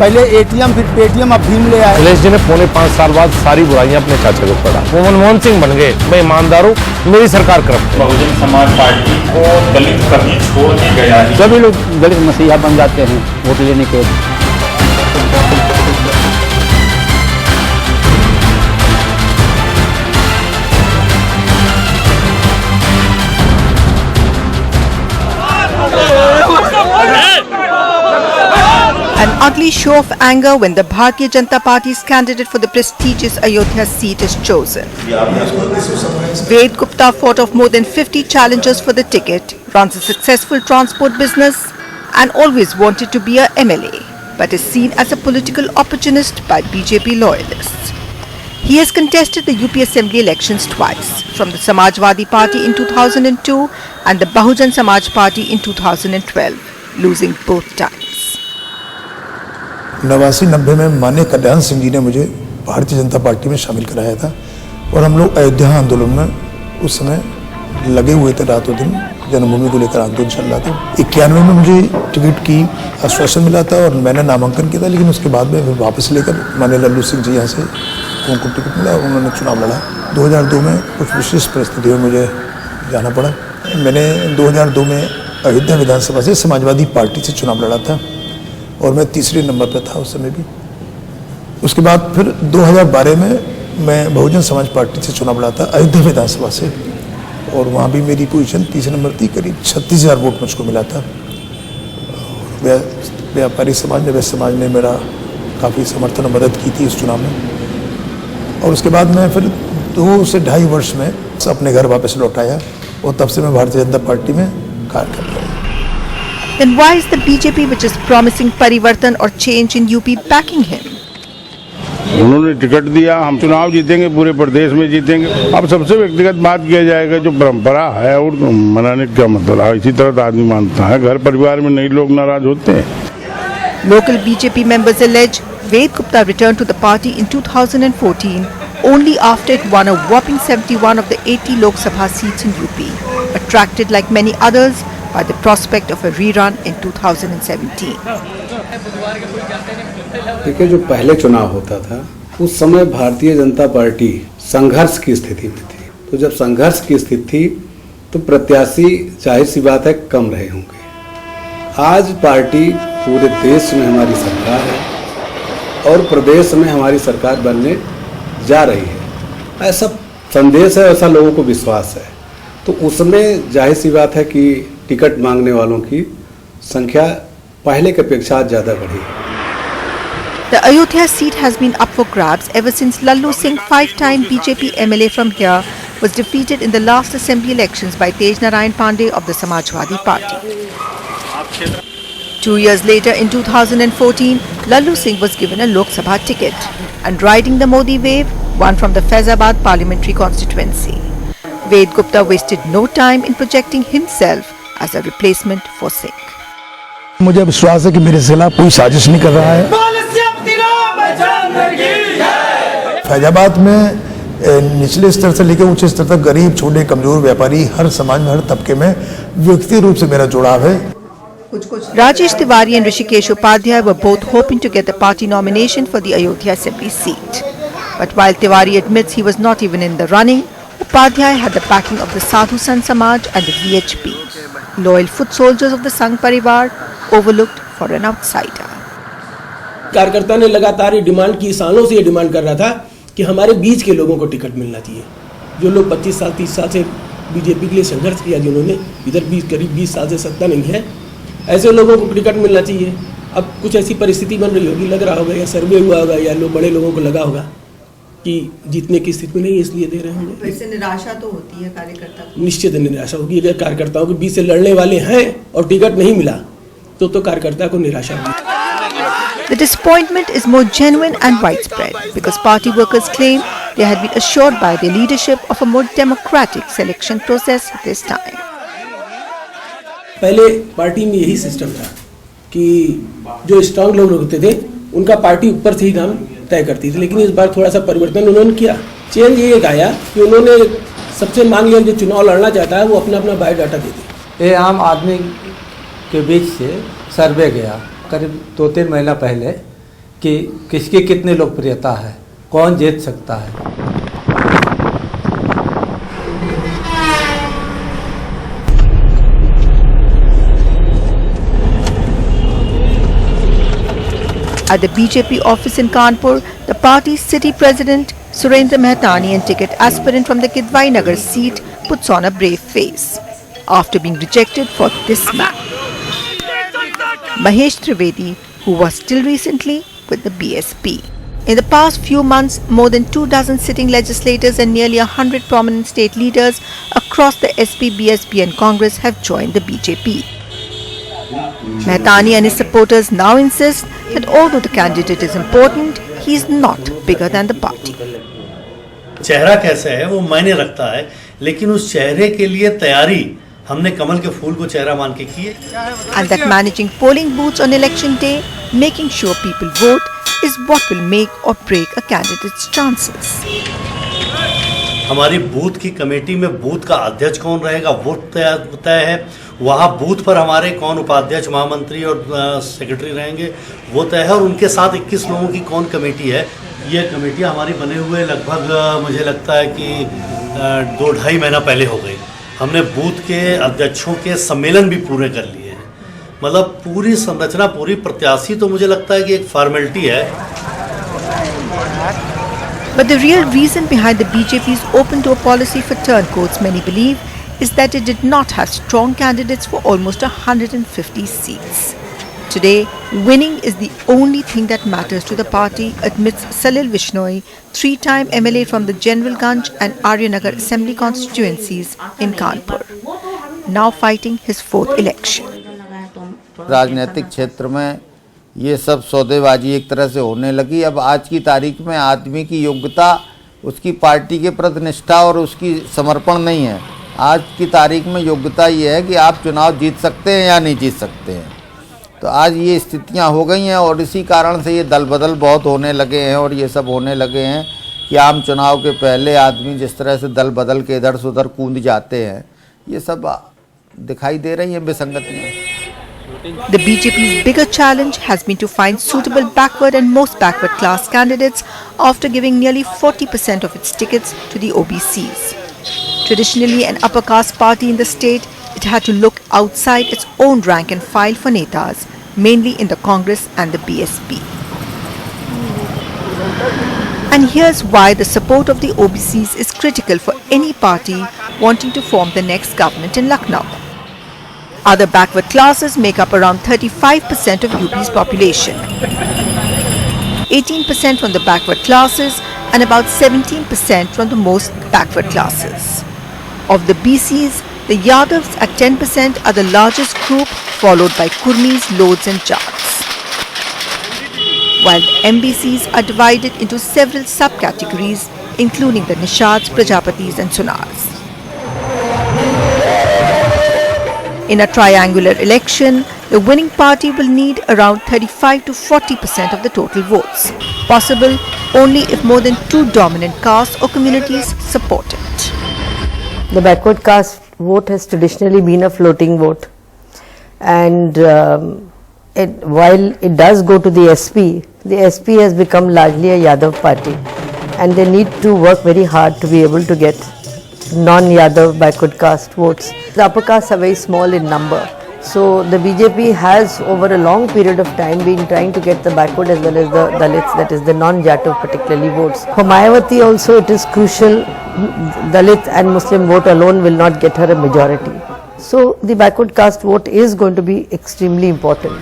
पहले एटीएम फिर पेटीएम अब भीम ले आए। अखिलेश जी ने 4.5 साल बाद सारी बुराइयां अपने चाचे को पड़ा। वो मनमोहन सिंह बन गए, मैं ईमानदार हूँ, मेरी सरकार करप्ट है। बहुजन समाज पार्टी को दलित कभी छोड़ नहीं गया है। सभी लोग दलित मसीहा बन जाते हैं वोट लेने के। An ugly show of anger when the Bharatiya Janata Party's candidate for the prestigious Ayodhya seat is chosen. Ved Gupta fought off more than 50 challengers for the ticket, runs a successful transport business and always wanted to be a MLA, but is seen as a political opportunist by BJP loyalists. He has contested the UP Assembly elections twice, from the Samajwadi Party in 2002 and the Bahujan Samaj Party in 2012, losing both times. 89-90 में माननीय कल्याण सिंह जी ने मुझे Bharatiya Janata party में शामिल कराया था और हम लोग अयोध्या आंदोलन में उस समय लगे हुए थे, रातों दिन जन्मभूमि को लेकर आंदोलन चल रहा था। 91 में मुझे टिकट की आश्वासन मिला था और मैंने नामांकन किया था, लेकिन उसके बाद में फिर वापस लेकर माननीय लल्लू सिंह जी यहाँ से उनको टिकट मिला और उन्होंने चुनाव लड़ा। 2002 में कुछ विशेष परिस्थितियों में मुझे जाना पड़ा। मैंने 2002 में अयोध्या विधानसभा से समाजवादी पार्टी से चुनाव लड़ा था और मैं तीसरे नंबर पर था उस समय भी। उसके बाद फिर 2012 में मैं बहुजन समाज पार्टी से चुनाव लड़ा था अयोध्या विधानसभा से और वहाँ भी मेरी पोजीशन तीसरे नंबर थी। करीब 36,000 वोट मुझको मिला था। व्यापारी समाज ने, वैश्य समाज ने मेरा काफ़ी समर्थन और मदद की थी उस चुनाव में। और उसके बाद मैं फिर 2 से 2.5 वर्ष में अपने घर वापस लौट आया और तब से मैं भारतीय जनता पार्टी में कार्य कर रहा हूँ। Then why is the BJP, which is promising parivartan or change in UP, backing him? उन्होंने टिकट दिया, हम चुनाव जीतेंगे, पूरे प्रदेश में जीतेंगे। अब सबसे व्यक्तिगत बात किया जाएगा, जो परंपरा है और मनाने का मतलब है, इसी तरह आदमी मानता है। घर परिवार में नहीं लोग नाराज होते हैं। Local BJP members allege Ved Gupta returned to the party in 2014 only after it won a whopping 71 of the 80 Lok Sabha seats in UP, attracted like many others by the prospect of a rerun in 2017. देखिए, जो पहले चुनाव होता था उस समय Bharatiya Janata party संघर्ष की स्थिति में थी। तो जब संघर्ष की स्थिति थी तो प्रत्याशी जाहिर सी बात है कम रहे होंगे। आज पार्टी पूरे देश में हमारी सरकार है और प्रदेश में हमारी सरकार बनने जा रही है, ऐसा संदेश है, ऐसा लोगों को विश्वास है। तो उसमें जाहिर सी बात है कि टिकट मांगने वालों की संख्या पहले की अपेक्षा ज़्यादा बढ़ी है। The Ayodhya seat has been up for grabs ever since Lallu Singh, 5-time BJP MLA from here, was defeated in the last assembly elections by Tej Narayan Pandey of the Samajwadi Party. 2 years later, in 2014, Lallu Singh was given a Lok Sabha ticket and, riding the Modi wave, won from the Faizabad parliamentary constituency. Ved Gupta wasted no time in projecting himself as a replacement for Singh. मुझे विश्वास है कि मेरे खिलाफ कोई साजिश नहीं कर रहा है। फैजाबाद में निचले स्तर से लेकर ऊंचे स्तर तक गरीब, छोटे, कमजोर, व्यापारी, हर समाज में, हर तबके में व्यक्तिगत रूप से मेरा जुड़ाव है। Rajesh Tiwari and Rishikesh Upadhyay were both hoping to get the party nomination for the Ayodhya Assembly seat. But while Tiwari admits he was not even in the running, Upadhyay had the backing of the Sadhu Sant Samaj and the VHP, loyal foot soldiers of the Sangh Parivar, overlooked for an outsider. कार्यकर्ता ने लगातार ये demand की, सालों से ये demand कर रहा था कि हमारे बीच के लोगों को टिकट मिलना चाहिए। जो लोग 25 साल 30 साल से बीजेपी के लिए संघर्ष किया, जिन्होंने इधर करीब 20 साल से सत्ता नहीं है, ऐसे लोगों को टिकट मिलना चाहिए। अब कुछ ऐसी परिस्थिति बन रही होगी, लग रहा होगा या सर्वे हुआ होगा या बड़े लोगों को लगा होगा कि जीतने की स्थिति में नहीं, इसलिए दे रहे होंगे। वैसे निराशा तो होती है कार्यकर्ता को। निश्चित निराशा होगी। अगर कार्यकर्ताओं के बीच से लड़ने वाले हैं और टिकट नहीं मिला तो कार्यकर्ता को निराशा होगी। The disappointment is more genuine and widespread because party workers claim they had been assured by their leadership of a more democratic selection process this time. पहले पार्टी में यही सिस्टम था कि जो स्ट्रांग लोग होते थे उनका पार्टी ऊपर से ही काम तय करती थी, लेकिन इस बार थोड़ा सा परिवर्तन उन्होंने किया। चेंज ये आया कि उन्होंने सबसे मांग लिया जो चुनाव लड़ना चाहता है वो अपना अपना बायोडाटा दे दे। ये आम आदमी के बीच से सर्वे गया करीब 2-3 महीना पहले कि किसकी कितनी लोकप्रियता है, कौन जीत सकता है। At the BJP office in Kanpur, the party's city president Surendra Mehtani and ticket aspirant from the Kidwai Nagar seat puts on a brave face after being rejected for this man. Mahesh Trivedi, who was till recently with the BSP. In the past few months, more than 24 sitting legislators and nearly 100 prominent state leaders across the SP, BSP and Congress have joined the BJP. Mehtani and his supporters now insist that although the candidate is important, he is not bigger than the party. चेहरा कैसा है वो मायने रखता है, लेकिन उस चेहरे के लिए तैयारी हमने कमल के फूल को चेहरा मान के की है. And that managing polling booths on election day, making sure people vote, is what will make or break a candidate's chances. हमारी बूथ की कमेटी में बूथ का अध्यक्ष कौन रहेगा वो तय है. वहाँ बूथ पर हमारे कौन उपाध्यक्ष, महामंत्री और सेक्रेटरी रहेंगे वो तय है. और उनके साथ 21 लोगों की कौन कमेटी है, ये कमेटियाँ हमारी बने हुए लगभग मुझे लगता है कि 2-2.5 महीना पहले हो गई. हमने बूथ के अध्यक्षों के सम्मेलन भी पूरे कर लिए हैं. मतलब पूरी संरचना, पूरी प्रत्याशी तो मुझे लगता है कि एक फॉर्मेलिटी है. But the real reason behind the BJP's open door policy for turncoats, many believe, is that it did not have strong candidates for almost 150 seats. Today, winning is the only thing that matters to the party, admits Salil Vishnoi, 3-time MLA from the Generalganj and Aryanagar Assembly constituencies in Kanpur, now fighting his 4th election. राजनीतिक क्षेत्र में ये सब सौदेबाजी एक तरह से होने लगी. अब आज की तारीख में आदमी की योग्यता उसकी पार्टी के प्रति निष्ठा और उसकी समर्पण नहीं है. आज की तारीख में योग्यता ये है कि आप चुनाव जीत सकते हैं या नहीं जीत सकते हैं. तो आज ये स्थितियां हो गई हैं और इसी कारण से ये दल बदल बहुत होने लगे हैं और ये सब होने लगे हैं कि आम चुनाव के पहले आदमी जिस तरह से दल बदल के इधर से उधर कूद जाते हैं, ये सब दिखाई दे रही हैं विसंगतियाँ. The BJP's bigger challenge has been to find suitable backward and most backward class candidates after giving nearly 40% of its tickets to the OBCs. Traditionally an upper caste party in the state, it had to look outside its own rank and file for netas, mainly in the Congress and the BSP. And here's why the support of the OBCs is critical for any party wanting to form the next government in Lucknow. Other backward classes make up around 35% of UP's population. 18% from the backward classes and about 17% from the most backward classes. Of the BCs, the Yadavs at 10% are the largest group, followed by Kurmis, Lodes and Jats. While the MBCs are divided into several subcategories, including the Nishads, Prajapatis and Sunars. In a triangular election, the winning party will need around 35 to 40% of the total votes, possible only if more than 2 dominant castes or communities support it. The backward caste vote has traditionally been a floating vote, and while it does go to the SP has become largely a Yadav party, and they need to work very hard to be able to get non-Yadav backward caste votes. The upper castes are very small in number, so the BJP has over a long period of time been trying to get the backward as well as the Dalits, that is the non-Jatav particularly, votes. For Mayawati also it is crucial. Dalit and Muslim vote alone will not get her a majority. So the backward caste vote is going to be extremely important.